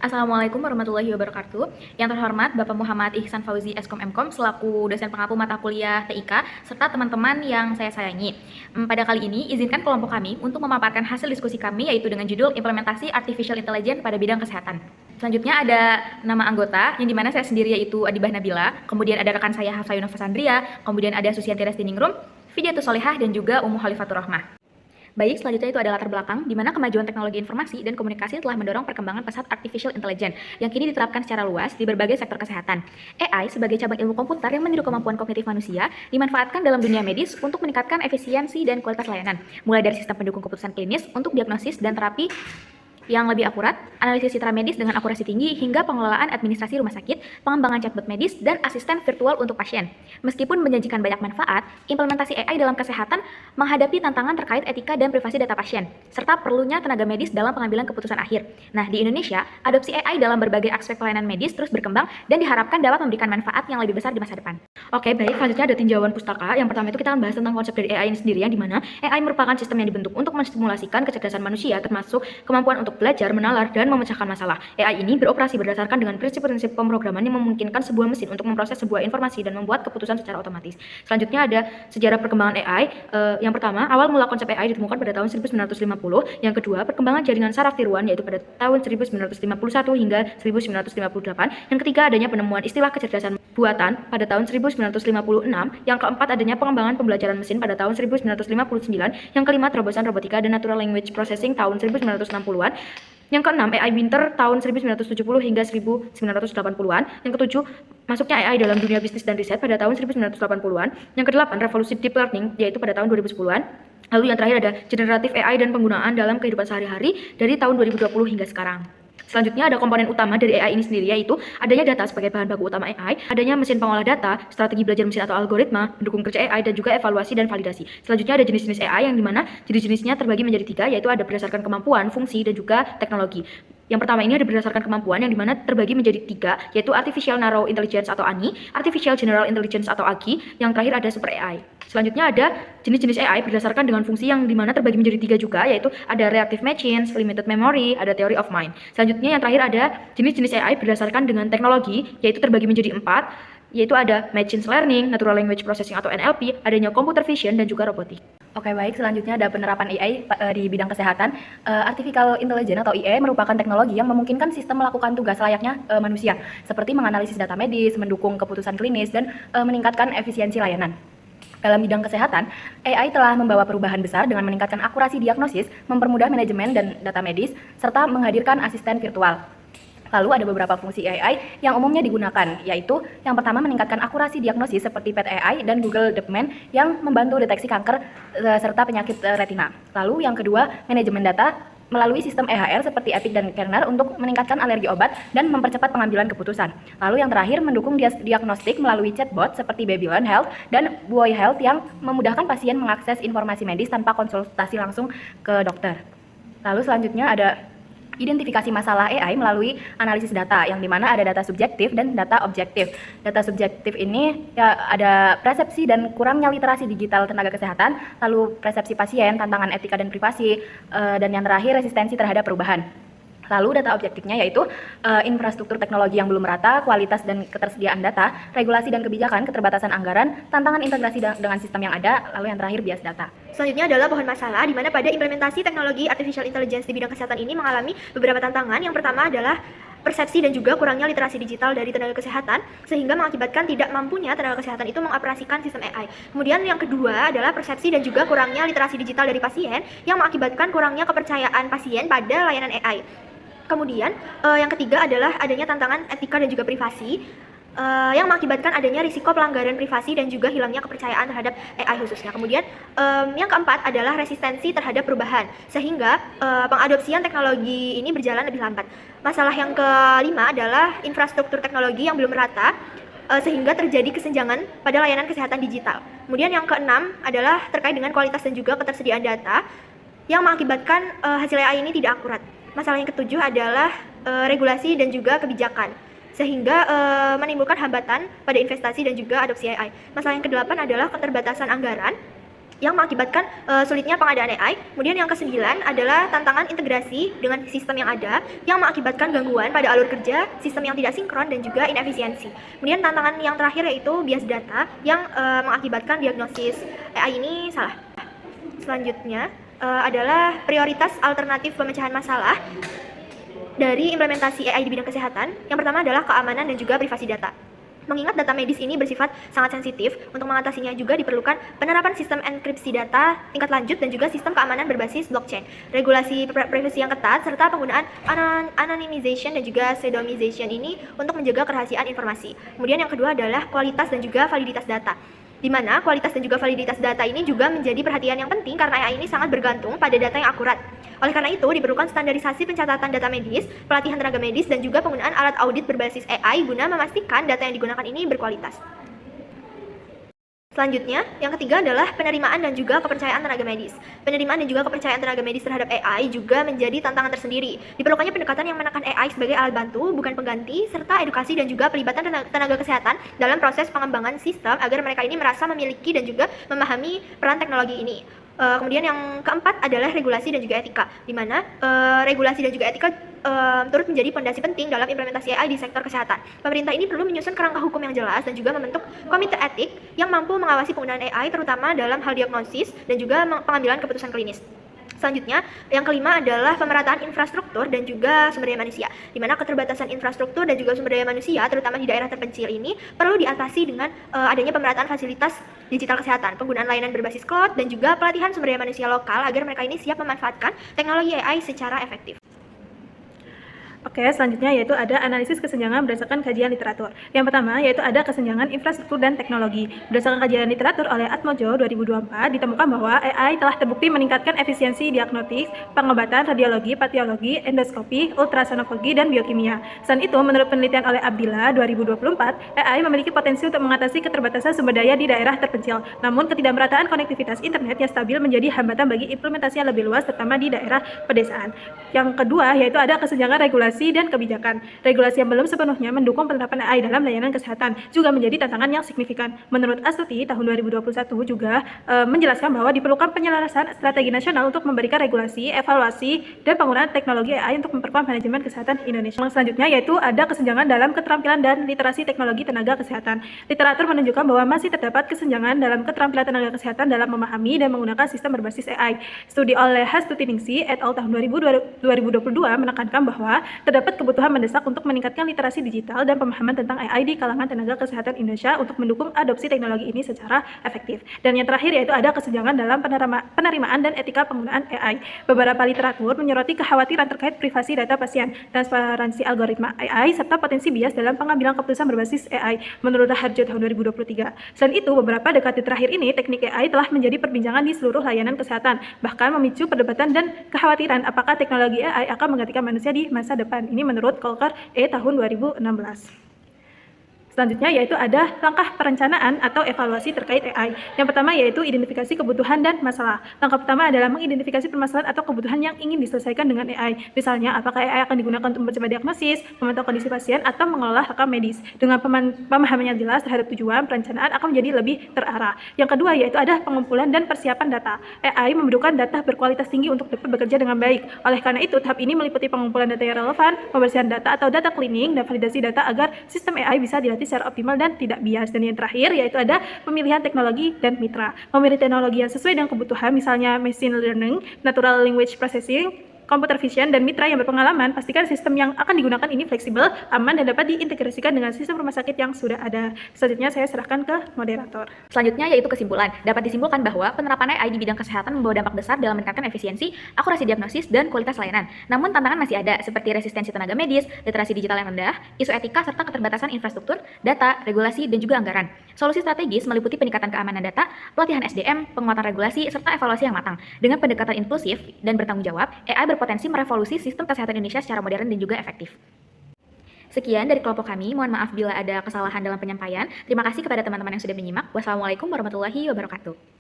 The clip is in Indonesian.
Assalamualaikum warahmatullahi wabarakatuh. Yang terhormat Bapak Muhammad Ihsan Fauzi Eskom Mkom selaku dosen pengampu mata kuliah TIK serta teman-teman yang saya sayangi. Pada kali ini izinkan kelompok kami untuk memaparkan hasil diskusi kami yaitu dengan judul Implementasi Artificial Intelligence pada bidang kesehatan. Selanjutnya ada nama anggota yang dimana saya sendiri yaitu Adibah Nabila, kemudian ada rekan saya Hafsa Yunus Sandria, kemudian ada Susianti Restiningrum, Fidiatus Solehah dan juga Ummu Khalifatur Rahmah. Baik, selanjutnya itu adalah latar belakang di mana kemajuan teknologi informasi dan komunikasi telah mendorong perkembangan pesat artificial intelligence yang kini diterapkan secara luas di berbagai sektor kesehatan. AI sebagai cabang ilmu komputer yang meniru kemampuan kognitif manusia dimanfaatkan dalam dunia medis untuk meningkatkan efisiensi dan kualitas layanan, mulai dari sistem pendukung keputusan klinis untuk diagnosis dan terapi yang lebih akurat, analisis citra medis dengan akurasi tinggi, hingga pengelolaan administrasi rumah sakit, pengembangan chatbot medis, dan asisten virtual untuk pasien. Meskipun menjanjikan banyak manfaat, implementasi AI dalam kesehatan menghadapi tantangan terkait etika dan privasi data pasien, serta perlunya tenaga medis dalam pengambilan keputusan akhir. Nah, di Indonesia, adopsi AI dalam berbagai aspek pelayanan medis terus berkembang dan diharapkan dapat memberikan manfaat yang lebih besar di masa depan. Oke, baik, selanjutnya ada tinjauan pustaka. Yang pertama itu kita membahas tentang konsep dari AI ini sendiri, yang dimana AI merupakan sistem yang dibentuk untuk menstimulasikan kecerdasan manusia, termasuk kemampuan untuk belajar, menalar, dan memecahkan masalah. AI ini beroperasi berdasarkan dengan prinsip-prinsip pemrograman yang memungkinkan sebuah mesin untuk memproses sebuah informasi dan membuat keputusan secara otomatis. Selanjutnya ada sejarah perkembangan AI. Yang pertama, awal mula konsep AI ditemukan pada tahun 1950. Yang kedua, perkembangan jaringan saraf tiruan yaitu pada tahun 1951 hingga 1958. Yang ketiga, adanya penemuan istilah kecerdasan buatan pada tahun 1956. Yang keempat, adanya pengembangan pembelajaran mesin pada tahun 1959. Yang kelima, terobosan robotika dan natural language processing tahun 1960-an. Yang keenam, AI Winter tahun 1970 hingga 1980-an. Yang ketujuh, masuknya AI dalam dunia bisnis dan riset pada tahun 1980-an. Yang kedelapan, revolusi deep learning yaitu pada tahun 2010-an. Lalu yang terakhir ada generative AI dan penggunaan dalam kehidupan sehari-hari dari tahun 2020 hingga sekarang. Selanjutnya ada komponen utama dari AI ini sendiri, yaitu adanya data sebagai bahan baku utama AI, adanya mesin pengolah data, strategi belajar mesin atau algoritma, pendukung kerja AI, dan juga evaluasi dan validasi. Selanjutnya ada jenis-jenis AI yang dimana jenis-jenisnya terbagi menjadi tiga, yaitu ada berdasarkan kemampuan, fungsi, dan juga teknologi. Yang pertama ini ada berdasarkan kemampuan yang dimana terbagi menjadi tiga, yaitu Artificial Narrow Intelligence atau ANI, Artificial General Intelligence atau AGI, yang terakhir ada Super AI. Selanjutnya ada jenis-jenis AI berdasarkan dengan fungsi yang dimana terbagi menjadi tiga juga, yaitu ada Reactive Machines, Limited Memory, ada Theory of Mind. Selanjutnya yang terakhir ada jenis-jenis AI berdasarkan dengan teknologi, yaitu terbagi menjadi empat, yaitu ada Machine Learning, Natural Language Processing atau NLP, adanya Computer Vision, dan juga robotik. Oke, baik, selanjutnya ada penerapan AI di bidang kesehatan. Artificial Intelligence atau IA merupakan teknologi yang memungkinkan sistem melakukan tugas layaknya manusia, seperti menganalisis data medis, mendukung keputusan klinis, dan meningkatkan efisiensi layanan. Dalam bidang kesehatan, AI telah membawa perubahan besar dengan meningkatkan akurasi diagnosis, mempermudah manajemen dan data medis, serta menghadirkan asisten virtual. Lalu ada beberapa fungsi AI yang umumnya digunakan, yaitu yang pertama meningkatkan akurasi diagnosis seperti PET AI dan Google DeepMind yang membantu deteksi kanker serta penyakit retina. Lalu yang kedua, manajemen data melalui sistem EHR seperti Epic dan Cerner untuk meningkatkan alergi obat dan mempercepat pengambilan keputusan. Lalu yang terakhir, mendukung diagnostik melalui chatbot seperti Babylon Health dan Buoy Health yang memudahkan pasien mengakses informasi medis tanpa konsultasi langsung ke dokter. Lalu selanjutnya ada identifikasi masalah AI melalui analisis data, yang dimana ada data subjektif dan data objektif. Data subjektif ini ya ada persepsi dan kurangnya literasi digital tenaga kesehatan, lalu persepsi pasien, tantangan etika dan privasi, dan yang terakhir resistensi terhadap perubahan. Lalu data objektifnya yaitu infrastruktur teknologi yang belum merata, kualitas dan ketersediaan data, regulasi dan kebijakan, keterbatasan anggaran, tantangan integrasi dengan sistem yang ada, lalu yang terakhir bias data. Selanjutnya adalah pohon masalah, di mana pada implementasi teknologi artificial intelligence di bidang kesehatan ini mengalami beberapa tantangan. Yang pertama adalah persepsi dan juga kurangnya literasi digital dari tenaga kesehatan, sehingga mengakibatkan tidak mampunya tenaga kesehatan itu mengoperasikan sistem AI. Kemudian yang kedua adalah persepsi dan juga kurangnya literasi digital dari pasien, yang mengakibatkan kurangnya kepercayaan pasien pada layanan AI. Kemudian yang ketiga adalah adanya tantangan etika dan juga privasi, yang mengakibatkan adanya risiko pelanggaran privasi dan juga hilangnya kepercayaan terhadap AI khususnya. Kemudian yang keempat adalah resistensi terhadap perubahan, sehingga pengadopsian teknologi ini berjalan lebih lambat. Masalah yang kelima adalah infrastruktur teknologi yang belum merata, sehingga terjadi kesenjangan pada layanan kesehatan digital. Kemudian yang keenam adalah terkait dengan kualitas dan juga ketersediaan data, yang mengakibatkan hasil AI ini tidak akurat. Masalah yang ketujuh adalah regulasi dan juga kebijakan, sehingga menimbulkan hambatan pada investasi dan juga adopsi AI. Masalah yang kedelapan adalah keterbatasan anggaran, yang mengakibatkan sulitnya pengadaan AI. Kemudian yang ke-9 adalah tantangan integrasi dengan sistem yang ada yang mengakibatkan gangguan pada alur kerja, sistem yang tidak sinkron dan juga inefisiensi. Kemudian tantangan yang terakhir yaitu bias data yang mengakibatkan diagnosis AI ini salah. Selanjutnya adalah prioritas alternatif pemecahan masalah dari implementasi AI di bidang kesehatan. Yang pertama adalah keamanan dan juga privasi data. Mengingat data medis ini bersifat sangat sensitif, untuk mengatasinya juga diperlukan penerapan sistem enkripsi data tingkat lanjut dan juga sistem keamanan berbasis blockchain, regulasi privasi yang ketat, serta penggunaan anonymization dan juga pseudonymization ini untuk menjaga kerahasiaan informasi. Kemudian yang kedua adalah kualitas dan juga validitas data, di mana kualitas dan juga validitas data ini juga menjadi perhatian yang penting karena AI ini sangat bergantung pada data yang akurat. Oleh karena itu, diperlukan standarisasi pencatatan data medis, pelatihan tenaga medis, dan juga penggunaan alat audit berbasis AI guna memastikan data yang digunakan ini berkualitas. Selanjutnya, yang ketiga adalah penerimaan dan juga kepercayaan tenaga medis. Penerimaan dan juga kepercayaan tenaga medis terhadap AI juga menjadi tantangan tersendiri. Diperlukannya pendekatan yang menekan AI sebagai alat bantu, bukan pengganti, serta edukasi dan juga pelibatan tenaga kesehatan dalam proses pengembangan sistem agar mereka ini merasa memiliki dan juga memahami peran teknologi ini. Kemudian yang keempat adalah regulasi dan juga etika, di mana regulasi dan juga etika turut menjadi fondasi penting dalam implementasi AI di sektor kesehatan. Pemerintah ini perlu menyusun kerangka hukum yang jelas dan juga membentuk komite etik yang mampu mengawasi penggunaan AI terutama dalam hal diagnosis dan juga pengambilan keputusan klinis. Selanjutnya, yang kelima adalah pemerataan infrastruktur dan juga sumber daya manusia, di mana keterbatasan infrastruktur dan juga sumber daya manusia, terutama di daerah terpencil ini, perlu diatasi dengan adanya pemerataan fasilitas digital kesehatan, penggunaan layanan berbasis cloud, dan juga pelatihan sumber daya manusia lokal agar mereka ini siap memanfaatkan teknologi AI secara efektif. Oke, selanjutnya yaitu ada analisis kesenjangan berdasarkan kajian literatur. Yang pertama yaitu ada kesenjangan infrastruktur dan teknologi. Berdasarkan kajian literatur oleh Atmojo 2024, ditemukan bahwa AI telah terbukti meningkatkan efisiensi diagnostik, pengobatan, radiologi, patologi, endoskopi, ultrasonografis, dan biokimia. Selain itu, menurut penelitian oleh Abdillah 2024, AI memiliki potensi untuk mengatasi keterbatasan sumber daya di daerah terpencil. Namun, ketidakmerataan konektivitas internet yang stabil menjadi hambatan bagi implementasi yang lebih luas, terutama di daerah pedesaan. Yang kedua yaitu ada kesenjangan regulasi dan kebijakan. Regulasi yang belum sepenuhnya mendukung penerapan AI dalam layanan kesehatan juga menjadi tantangan yang signifikan. Menurut Astuti, tahun 2021 juga menjelaskan bahwa diperlukan penyelarasan strategi nasional untuk memberikan regulasi, evaluasi, dan penggunaan teknologi AI untuk memperkuat manajemen kesehatan Indonesia. Selanjutnya yaitu ada kesenjangan dalam keterampilan dan literasi teknologi tenaga kesehatan. Literatur menunjukkan bahwa masih terdapat kesenjangan dalam keterampilan tenaga kesehatan dalam memahami dan menggunakan sistem berbasis AI. Studi oleh Hastuti Ningsi et al. Tahun 2022 menekankan bahwa terdapat kebutuhan mendesak untuk meningkatkan literasi digital dan pemahaman tentang AI di kalangan tenaga kesehatan Indonesia untuk mendukung adopsi teknologi ini secara efektif. Dan yang terakhir yaitu ada kesenjangan dalam penerimaan dan etika penggunaan AI. Beberapa literatur menyoroti kekhawatiran terkait privasi data pasien, transparansi algoritma AI, serta potensi bias dalam pengambilan keputusan berbasis AI menurut Raharjo tahun 2023. Selain itu, beberapa dekade terakhir ini teknik AI telah menjadi perbincangan di seluruh layanan kesehatan, bahkan memicu perdebatan dan kekhawatiran apakah teknologi AI akan menggantikan manusia di masa depan. Ini menurut Kolker tahun 2016. Selanjutnya yaitu ada langkah perencanaan atau evaluasi terkait AI. Yang pertama yaitu identifikasi kebutuhan dan masalah. Langkah pertama adalah mengidentifikasi permasalahan atau kebutuhan yang ingin diselesaikan dengan AI. Misalnya, apakah AI akan digunakan untuk mempercepat diagnosis, memantau kondisi pasien, atau mengelola rekam medis. Dengan pemahaman yang jelas terhadap tujuan, perencanaan akan menjadi lebih terarah. Yang kedua yaitu ada pengumpulan dan persiapan data. AI memerlukan data berkualitas tinggi untuk dapat bekerja dengan baik. Oleh karena itu, tahap ini meliputi pengumpulan data yang relevan, pembersihan data atau data cleaning, dan validasi data agar sistem AI bisa dilatih secara optimal dan tidak bias. Dan yang terakhir yaitu ada pemilihan teknologi dan mitra. Memilih teknologi yang sesuai dengan kebutuhan, misalnya machine learning, natural language processing, computer vision, dan mitra yang berpengalaman. Pastikan sistem yang akan digunakan ini fleksibel, aman, dan dapat diintegrasikan dengan sistem rumah sakit yang sudah ada. Selanjutnya saya serahkan ke moderator. Selanjutnya yaitu kesimpulan. Dapat disimpulkan bahwa penerapan AI di bidang kesehatan membawa dampak besar dalam meningkatkan efisiensi, akurasi diagnosis, dan kualitas layanan. Namun tantangan masih ada, seperti resistensi tenaga medis, literasi digital yang rendah, isu etika, serta keterbatasan infrastruktur, data, regulasi, dan juga anggaran. Solusi strategis meliputi peningkatan keamanan data, pelatihan SDM, penguatan regulasi, serta evaluasi yang matang. Dengan pendekatan inklusif dan bertanggung jawab, AI berpotensi merevolusi sistem kesehatan Indonesia secara modern dan juga efektif. Sekian dari kelompok kami, mohon maaf bila ada kesalahan dalam penyampaian. Terima kasih kepada teman-teman yang sudah menyimak. Wassalamualaikum warahmatullahi wabarakatuh.